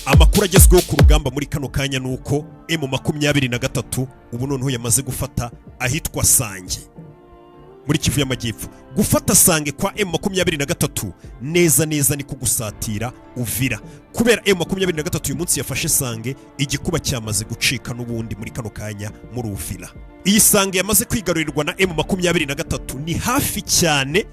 Amakuru agezweho ku rugamba muri kano kanya nuko M23 ubu noneho yamaze gufata ahitwa Sange muri Kivu y'Amajyepfo. Gufata Sange kwa M23 neza neza ni kugusatira Uvira, kubera M23 uyu munsi yafashe Sange, igikuba cyamaze gucika n'ubundi muri kano kanya muri Uvira. Iyi Sange yamaze kwigarurirwa na M23 ni hafi cyane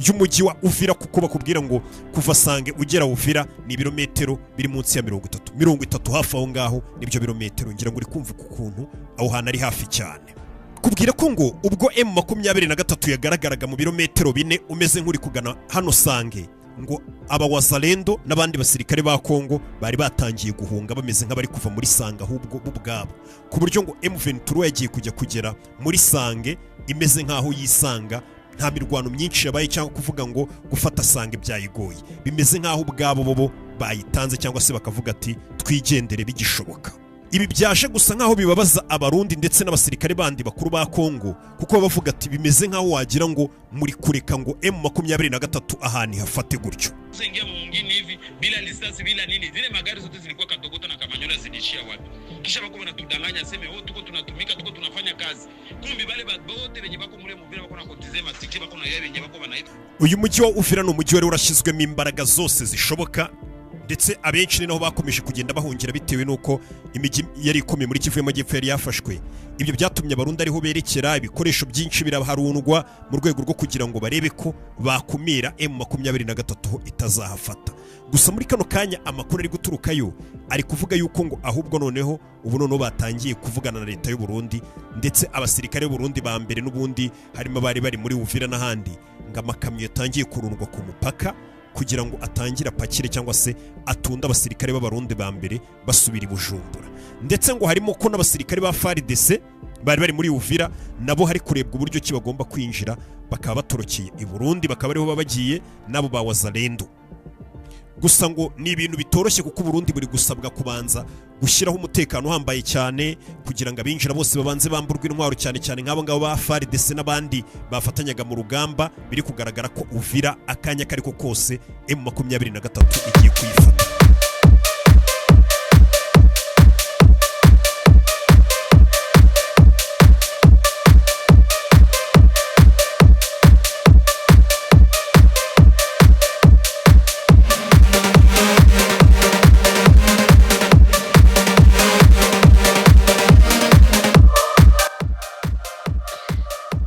y'umujyi wa Uvira, kuko bakubwira ngo kuva Sange ugera Uvira ni ibirometero biri munsi ya 30 hafi aho ngaho, nibyo birometero ngira ngo uri kumva ukuntu aho hana ari hafi cyane. Kubwira ko ngo ubwo M23 yagaragaraga mu birometero 4 umeze nk'uri kugana hano Sange, ngo aba Wazalendo n'abandi basirikare ba Kongo bari batangiye guhunga bameze nk'abari kuva muri Sange ahubwo ubwabo, ku buryo ngo M23 yagiye kugera muri Sange imeze nk'aho yisanga nta mirwano myinshi yabaye, cyangwa kuvuga ngo gufata Sange byayigoye, bimeze nk'aho ubwabo bobo bayitanze cyangwa se bakavuga ati twigendere bigishoboka. Ibi byaje gusa nk'aho bibabaza abarundi ndetse n'abasirikare bandi bakuru ba Kongo, kuko bavuga ati bimeze nk'aho wagira ngo muri kureka ngo M23 ahani hafate gutyo. Ingia mwingine hivi bila lisasi bila nini, zile magari zote zilikuwa Katogota na Kamanyola zilishia wapi? Kisha bako wanatudanganya sema tuko tunatumika, tuko tunafanya kazi, kumbi bale bote benye bako mure Uvira bako na kotizema tiki bako na yeye benye bako banaita. Uyu mujyi wa Uvira no mujyi wari urashizwemo imbaraga zose zishoboka, ndetse abenshi ni naho bakomeje kugenda bahungira bitewe nuko imijyi yari ikomeye muri Kivu y'Amajyepfo yari yafashwe. Ibyo byatumye abarundi ariho berekera, ibikoresho byinshi biraharundwa mu rwego rwo kugira ngo barebe ko bakumira M23 itazahafata. Gusa muri kano kanya amakuru ari guturukayo ari kuvuga yuko ngo ahubwo noneho batangiye kuvugana na leta y'u Burundi, ndetse abasirikare b'u Burundi ba mbere n'ubundi harimo bari muri Uvira n'ahandi, ngo amakamyo yatangiye kurundwa ku mupaka kugira ngo atangira pakire cyangwa se atunda abasirikare b'abarundi ba mbere basubira i Bujumbura. Ndetse ngo harimo ko n'abasirikare ba FARDC bari muri Uvira nabo hari kurebwa uburyo ki bagomba kwinjira, bakaba batorokeye i Burundi, bakaba ariho bagiye nabo ba Wazalendo. Gusa ngo ni ibintu bitoroshye, kuko Burundi buri gusabwa kubanza gushyiraho umutekano uhambaye cyane kugira ngo abinjira bose babanze bamburwe intwaro, cyane cyane nk'abo ngabo ba FARDC n'abandi bafatanyaga mu rugamba. Biri kugaragara ko Uvira akanya kariko kose M23 igiye kuyifata.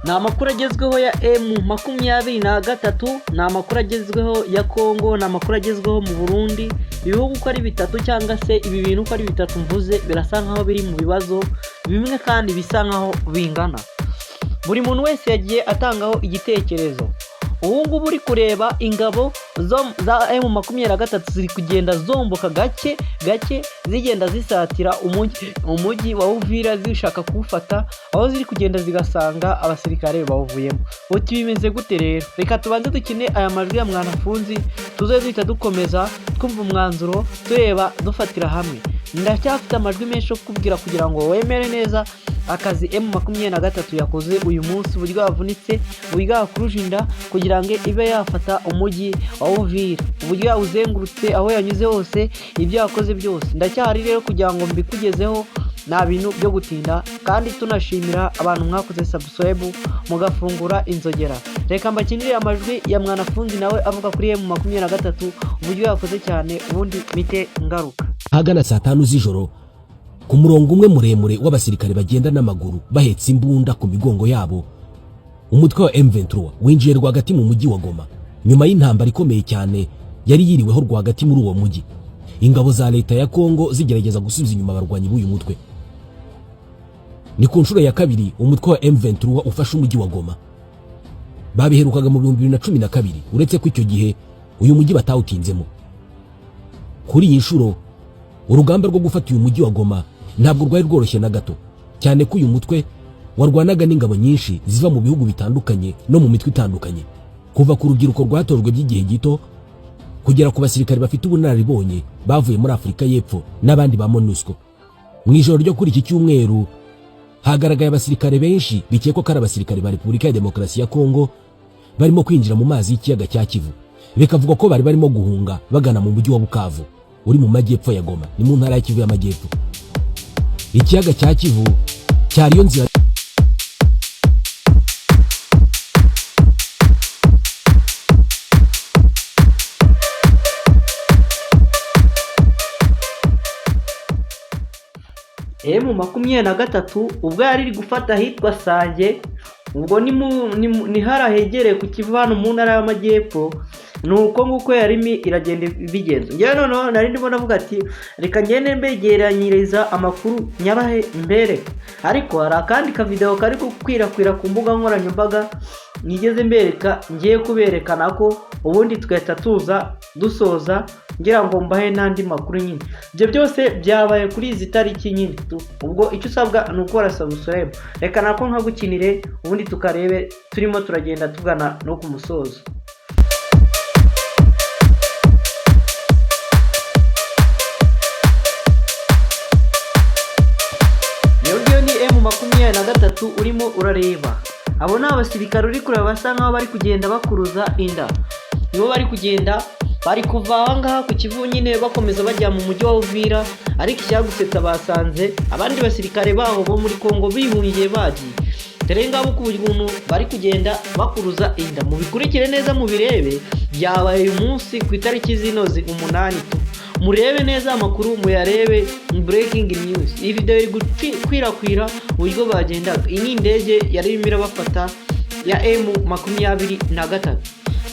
Ni amakuru agezweho ya M23, ni amakuru agezweho ya Kongo, ni amakuru agezweho mu Burundi. Ibihugu uko ari bitatu cyangwa se ibi bintu uko ari bitatu mvuze birasa nkaho biri mu bibazo bimwe kandi bisa nkaho bingana. Buri muntu wese yagiye atangaho igitekerezo. Ubu ngubu uri kureba ingabo za M23 ziri kugenda zomboka gake zigenda zisatira umujyi wa Uvira zishaka kuwufata, aho ziri kugenda zigasanga abasirikare bawuvuyemo. Uti bimeze gute rero? Reka tubanze dukine aya majwi ya Mwanafunzi, tuze duhita dukomeza twumva umwanzuro tureba dufatira hamwe. Ndacyafite amajwi menshi yo kubwira kugira ngo wemere neza akazi M23 yakoze uyu munsi, uburyo yavunitse, uburyo yakurujinda kugira ngo ibe yafata umujyi wa Uvira, uburyo yawuzengurutse aho yanyuze hose, ibyo yakoze byose. Ndacyari rero kugira ngo mbikugezeho, nta bintu byo gutinda, kandi tunashimira abantu mwakoze subscribe mugafungura inzogera. Reka mbakinire amajwi ya Mwanafunzi nawe avuga kuri M23 uburyo yakoze cyane, ubundi mite ngaruka. Ahagana saa 5 z'ijoro ku murongo umwe muremure w'abasirikare bagenda n'amaguru bahetse imbunda ku migongo yabo, umutwe wa M23 winjiye rwagati mu mujyi wa Goma nyuma y'intambara ikomeye cyane yari yiriweho rwagati muri uwo mujyi. Ingabo za leta ya Kongo zigerageza gusubiza inyuma abarwanyi b'uyu mutwe. Ni ku nshuro ya kabiri umutwe wa M23 ufashe umujyi wa Goma. Babiherukaga mu 2012, uretse ko icyo gihe uyu mujyi batawutinzemo. Kuri iyi nshuro urugamba rwo gufata uyu mujyi wa Goma ntabwo rwari rworoshye na gato, cyane ko uyu mutwe warwanaga n'ingabo nyinshi ziva mu bihugu bitandukanye no mu mitwe itandukanye, kuva ku rubyiruko rwatojwe by'igihe gito kugera ku basirikare bafite ubunararibonye bavuye muri Afurika y'Epfo n'abandi ba MONUSCO. Mu ijoro ryo kuri iki cyumweru hagaragaye abasirikare benshi bikekwa ko ari abasirikare ba Repubulika ya Demokarasi ya Kongo barimo kwinjira mu mazi y'ikiyaga cya Kivu. bikavuga ko bari barimo guhunga bagana mu mujyi wa Bukavu. uri mu majyepfo ya Goma, ni mu ntara ya Kivu y'Amajyepfo. Ikiyaga cya Kivu cyari yo nzira M23 ubwo yari iri gufata ahitwa Sange, ubwo ni harahegereye ku Kivu hano mu ntara y'Amajyepfo. Nuko nguko yarimi iragenda bigenza. Ngewe noneho nari ndimo navuga ati reka ngende mbegeranyiriza amakuru nyabahe mbere, ariko hari akandi ka video kari gukwirakwira ku mbuga nkoranyambaga nigeze mbereka, ngiye kuberekana ko ubundi tugahita tuza dusoza ngira ngo mbahe n'andi makuru nyine. Ibyo byose byabaye kuri izi tariki nyine. Ubwo icyo usabwa ni ukora subscribe, reka nako nkagukinire ubundi tukarebe turimo turagenda tugana no ku musozo. M23 urimo urareba, abo ni abasirikare uri kureba basa nkaho bari kugenda bakuruza inda. Nibo bari kugenda, bari kuva aha ngaha ku Kivu nyine bakomeza bajya mu mujyi wa Uvira, ariko icyagusetsa basanze abandi basirikare baho bo muri Kongo bihungiye bagiye. Dore ngabo ku buntu bari kugenda bakuruza inda. Mubikurikire neza mubirebe, byabaye uyu munsi ku itariki zinoze 8 tu. Murebe neza amakuru muyarebe, breaking news. Iyi video iri gukwirakwira uburyo bagendaga. Iyi ni indege yari irimo irabafata ya M23.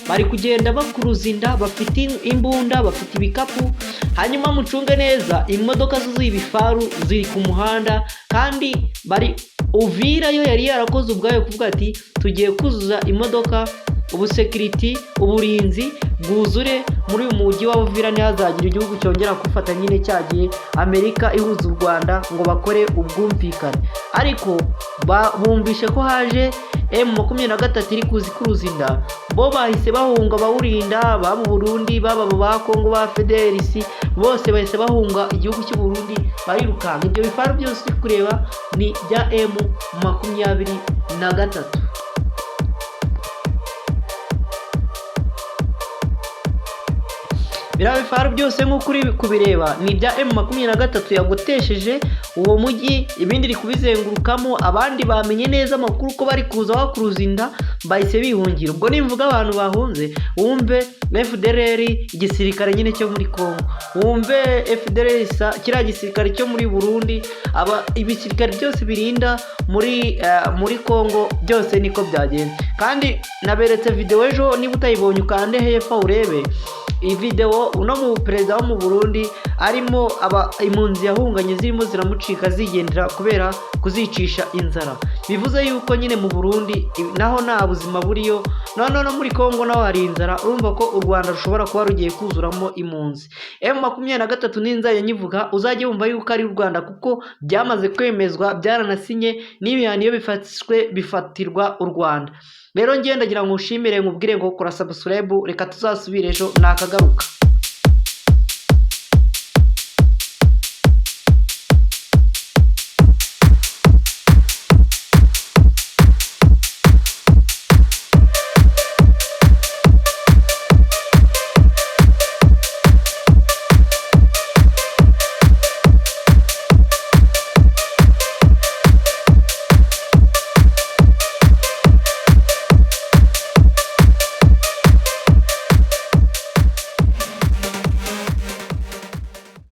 Bari kugenda bakuruza inda, bafite imbunda, bafite ibikapu. Hanyuma mucunge neza, imodoka z'ibifaru ziri ku muhanda, kandi bari Uvira yo yari yarakoze ubwayo kuvuga ati tugiye kuzuza imodoka, ubusekiriti, uburinzi bwuzure muri uyu mujyi wa Uvira, ntihazagira igihugu cyongera gufata nyine cyagiye Amerika ihuza u Rwanda ngo bakore ubwumvikane. Ariko bumvishe ko haje M23 iri kuruza inda, bo bahise bahunga bawurinda, baba mu Burundi, baba ba Kongo, ba FDLC, bose bahise bahunga igihugu cy'u Burundi barirukanka. Ibyo bifaru byose uri kureba ni bya M23. Biriya bifaru byose nk'uko uri kubireba ni ibya M23 yagotesheje uwo mujyi, ibindi iri kubizengurukamo. Abandi bamenye neza amakuru ko bari kuza bakuruza inda, bahise bihungira. Ubwo nimvuga abantu bahunze, wumve FDLR, igisirikare nyine cyo muri Kongo, wumve FDLR kiriya gisirikare cyo muri Burundi, ibisirikare byose birinda muri Kongo, byose niko byagenze. Kandi naberetse video ejo, niba utayibonye ukande hepfo urebe iyi video. Uno mu perezida wo mu Burundi arimo impunzi yahunganye zirimo ziramucika zigendera kubera kuzicisha inzara. Bivuze yuko nyine mu Burundi naho nta buzima buriyo, no muri Kongo naho hari inzara. Urumva ko u Rwanda rushobora kuba rugiye kuzuramo impunzi. M23 n'inzara nyivuga uzajye wumva yuko ari u Rwanda, kuko byamaze kwemezwa, byaranasinye n'ibihano iyo bifatishwe bifatirwa u Rwanda. Rero ngendagira ngo ushimire, nkubwire ngo kora subscribe, reka tuzasubire ejo nakagaruka.